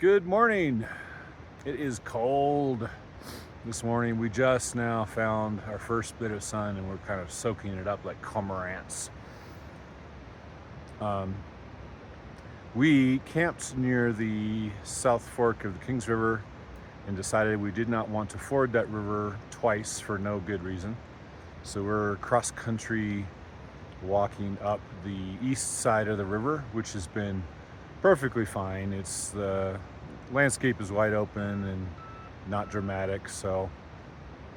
Good morning. It is cold this morning. We just now found our first bit of sun and we're kind of soaking it up like cormorants. We camped near the South Fork of the Kings River and decided we did not want to ford that river twice for no good reason. So we're cross country walking up the east side of the river, which has been perfectly fine. It's the landscape is wide open and not dramatic, so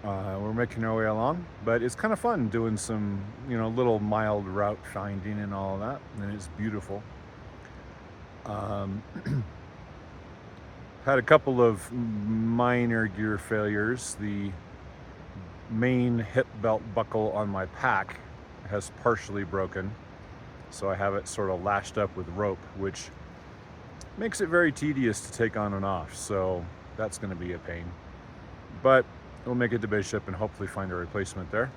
we're making our way along. But it's kind of fun doing some, little mild route finding and all of that, and it's beautiful. Had a couple of minor gear failures. The main hip belt buckle on my pack has partially broken, so I have it sort of lashed up with rope, which makes it very tedious to take on and off, so that's going to be a pain. But we'll make it to Bishop and hopefully find a replacement there.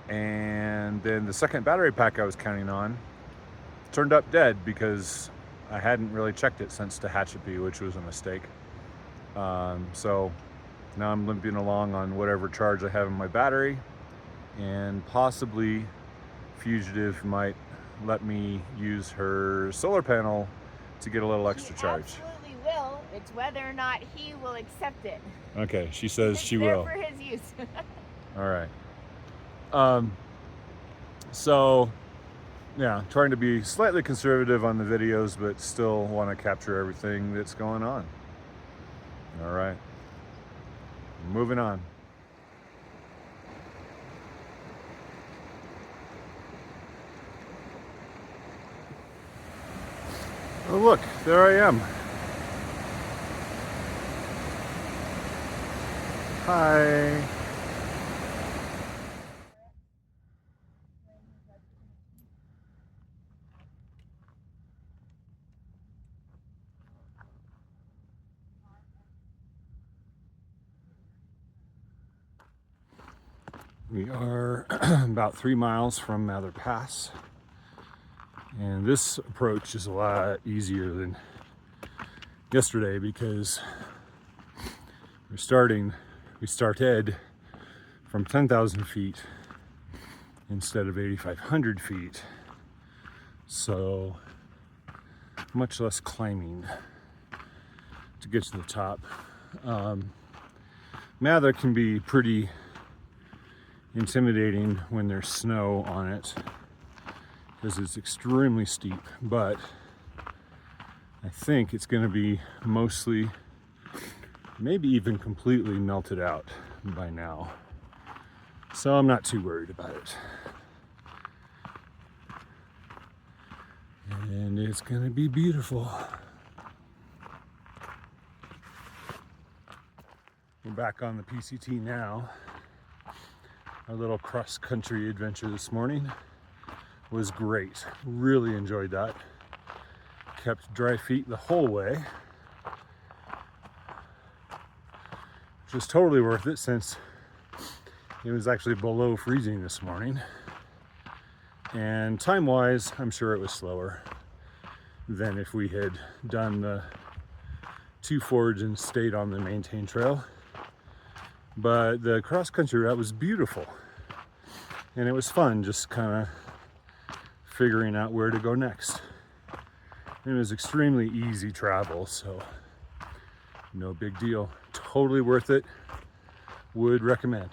And then the second battery pack I was counting on turned up dead because I hadn't really checked it since Tehachapi, which was a mistake. So now I'm limping along on whatever charge I have in my battery, and possibly Fugitive might let me use her solar panel to get a little extra charge. Absolutely will. It's whether or not he will accept it. Okay, she says she will. For his use. All right. So, yeah, trying to be slightly conservative on the videos, but still want to capture everything that's going on. All right. Moving on. Oh, look, there I am. Hi. We are about 3 miles from Mather Pass. And this approach is a lot easier than yesterday because we started from 10,000 feet instead of 8,500 feet. So much less climbing to get to the top. Mather can be pretty intimidating when there's snow on it, because it's extremely steep, but I think it's going to be mostly, maybe even completely melted out by now. So I'm not too worried about it. And it's going to be beautiful. We're back on the PCT now. Our little cross-country adventure this morning was great. Really enjoyed that. Kept dry feet the whole way, which was totally worth it since it was actually below freezing this morning. And time-wise, I'm sure it was slower than if we had done the 2 fords and stayed on the maintained trail. But the cross-country route was beautiful, and it was fun just kind of figuring out where to go next. And it was extremely easy travel, so no big deal. Totally worth it. Would recommend.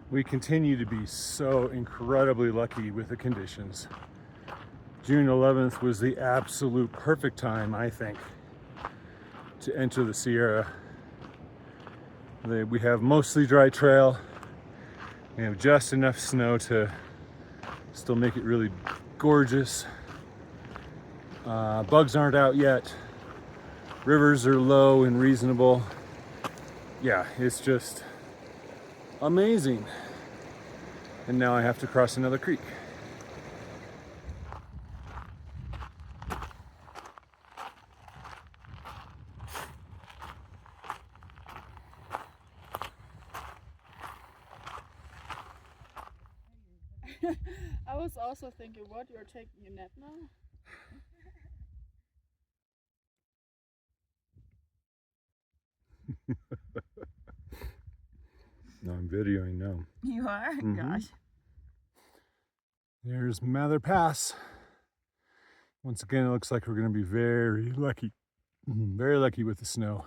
We continue to be so incredibly lucky with the conditions. June 11th was the absolute perfect time, I think, to enter the Sierra. We have mostly dry trail. We have just enough snow to still make it really gorgeous. Bugs aren't out yet. Rivers are low and reasonable. Yeah, it's just amazing. And now I have to cross another creek. I was also thinking, what, you're taking a nap now? No, I'm videoing now. You are? Gosh. There's Mather Pass. Once again, it looks like we're going to be very lucky. Very lucky with the snow.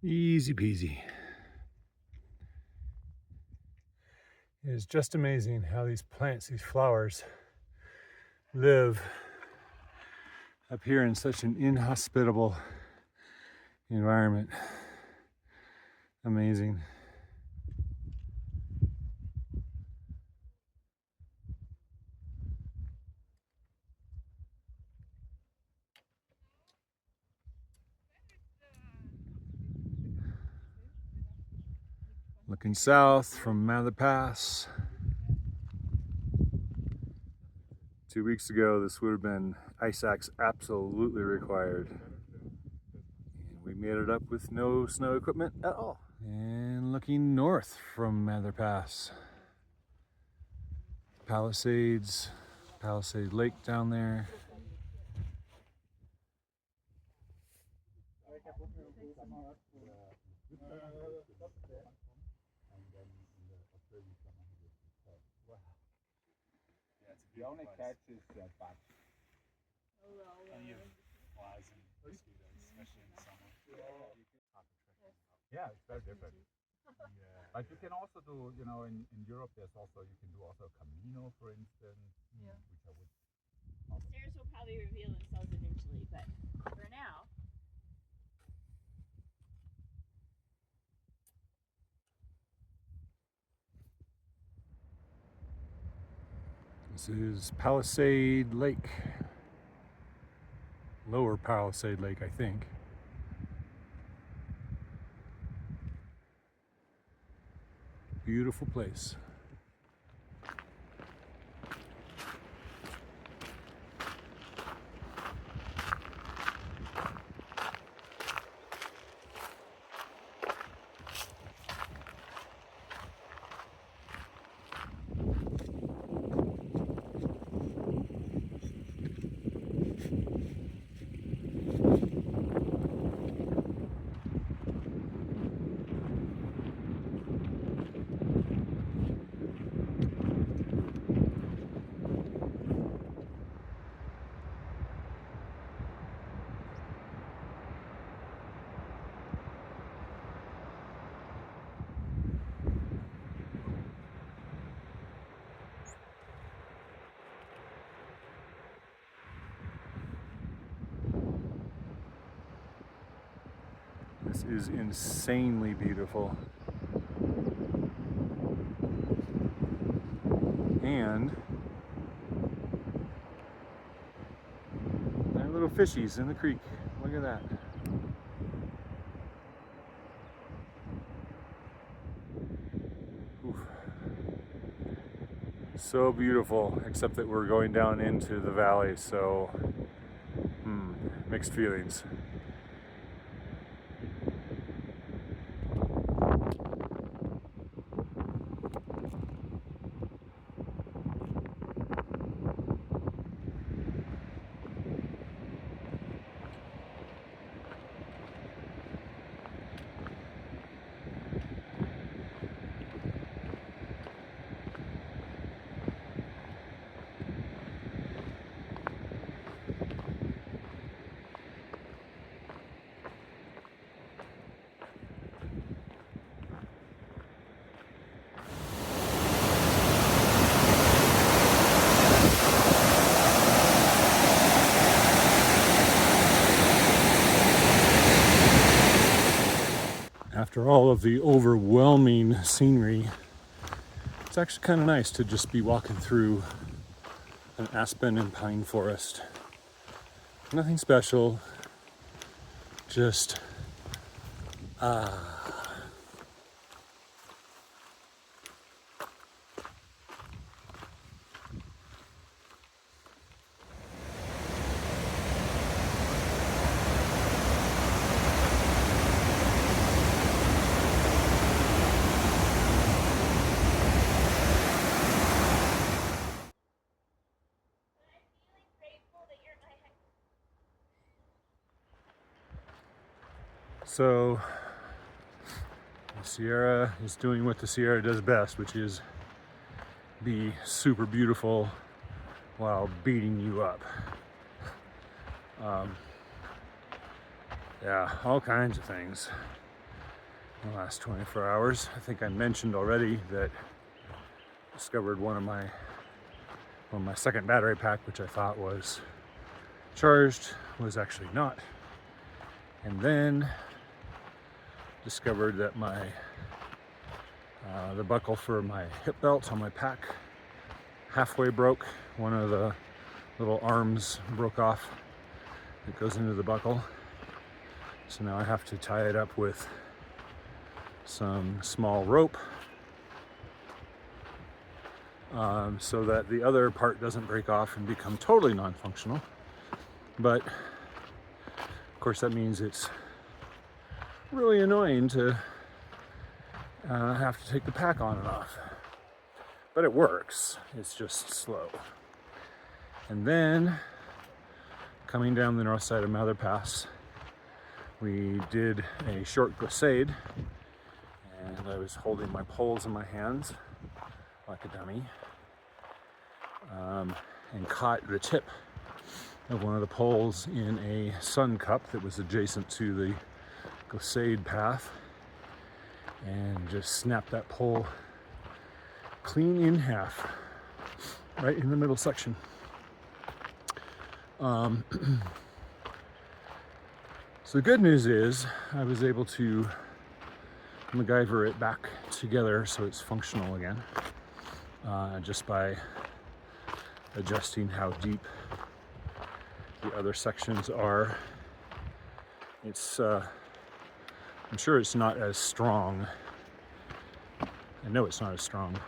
Easy peasy. It is just amazing how these plants, these flowers, live up here in such an inhospitable environment. Amazing. Looking south from Mather Pass. 2 weeks ago, this would have been ice axe absolutely required. And we made it up with no snow equipment at all. And looking north from Mather Pass. Palisades, Palisade Lake down there. The only catch is bats. And you have flies and mosquitoes, especially in the summer. Yeah, it's very different. Yeah. But you can also do, in Europe, there's also, you can do also Camino, for instance. Yeah. Which I would. Stairs will probably reveal themselves eventually, but for now. This is Palisade Lake. Lower Palisade Lake, I think. Beautiful place. This is insanely beautiful. And there are little fishies in the creek. Look at that. Oof. So beautiful, except that we're going down into the valley, so mixed feelings. after all of the overwhelming scenery, it's actually kind of nice to just be walking through an aspen and pine forest. Nothing special, just So the Sierra is doing what the Sierra does best, which is be super beautiful while beating you up. Yeah, all kinds of things in the last 24 hours. I think I mentioned already that I discovered one of my second battery pack, which I thought was charged, was actually not. And then discovered that the buckle for my hip belt on my pack halfway broke. One of the little arms broke off that goes into the buckle. So now I have to tie it up with some small rope so that the other part doesn't break off and become totally non-functional. But of course that means it's really annoying to have to take the pack on and off. But it works, it's just slow. And then coming down the north side of Mather Pass, we did a short glissade, and I was holding my poles in my hands like a dummy, and caught the tip of one of the poles in a sun cup that was adjacent to the glissade path, and just snapped that pole clean in half, right in the middle section. So the good news is I was able to MacGyver it back together so it's functional again, just by adjusting how deep the other sections are. It's I'm sure it's not as strong. I know it's not as strong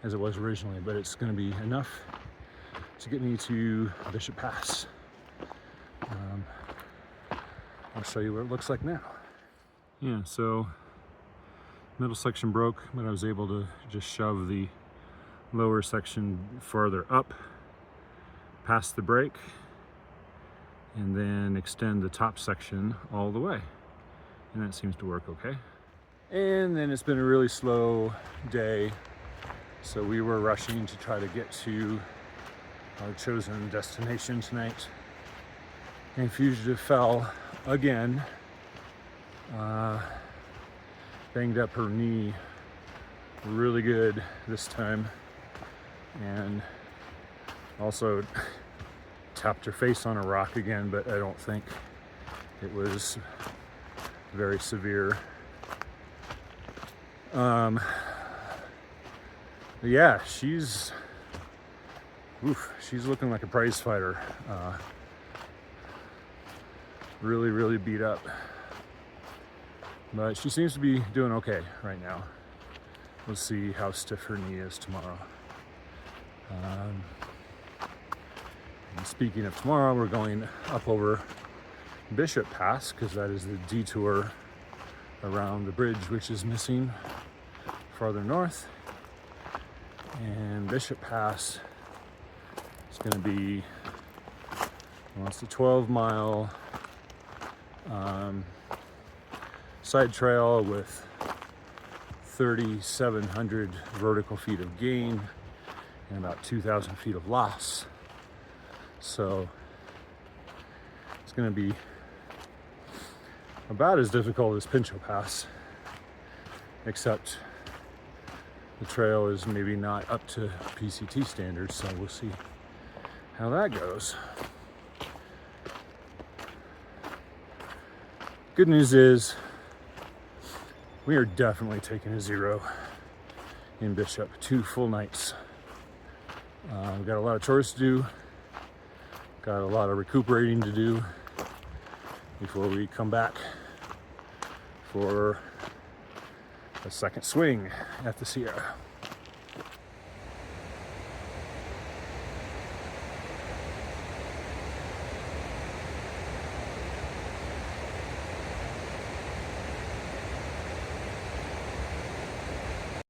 as it was originally, but it's going to be enough to get me to Bishop Pass. I'll show you what it looks like now. Yeah, so middle section broke, but I was able to just shove the lower section farther up past the break and then extend the top section all the way. And that seems to work okay. And then it's been a really slow day, so we were rushing to try to get to our chosen destination tonight. And Fugitive fell again, banged up her knee really good this time, and also tapped her face on a rock again, but I don't think it was very severe. Yeah, she's looking like a prize fighter. Really beat up, but she seems to be doing okay right now. We'll see how stiff her knee is tomorrow. And speaking of tomorrow, we're going up over Bishop Pass, because that is the detour around the bridge which is missing farther north. And Bishop Pass is going to be, well, it's a 12-mile side trail with 3,700 vertical feet of gain and about 2,000 feet of loss. So it's going to be about as difficult as Pinchot Pass, except the trail is maybe not up to PCT standards, so we'll see how that goes. Good news is we are definitely taking a 0 in Bishop. 2 full nights. We've got a lot of chores to do, got a lot of recuperating to do before we come back for a second swing at the Sierra.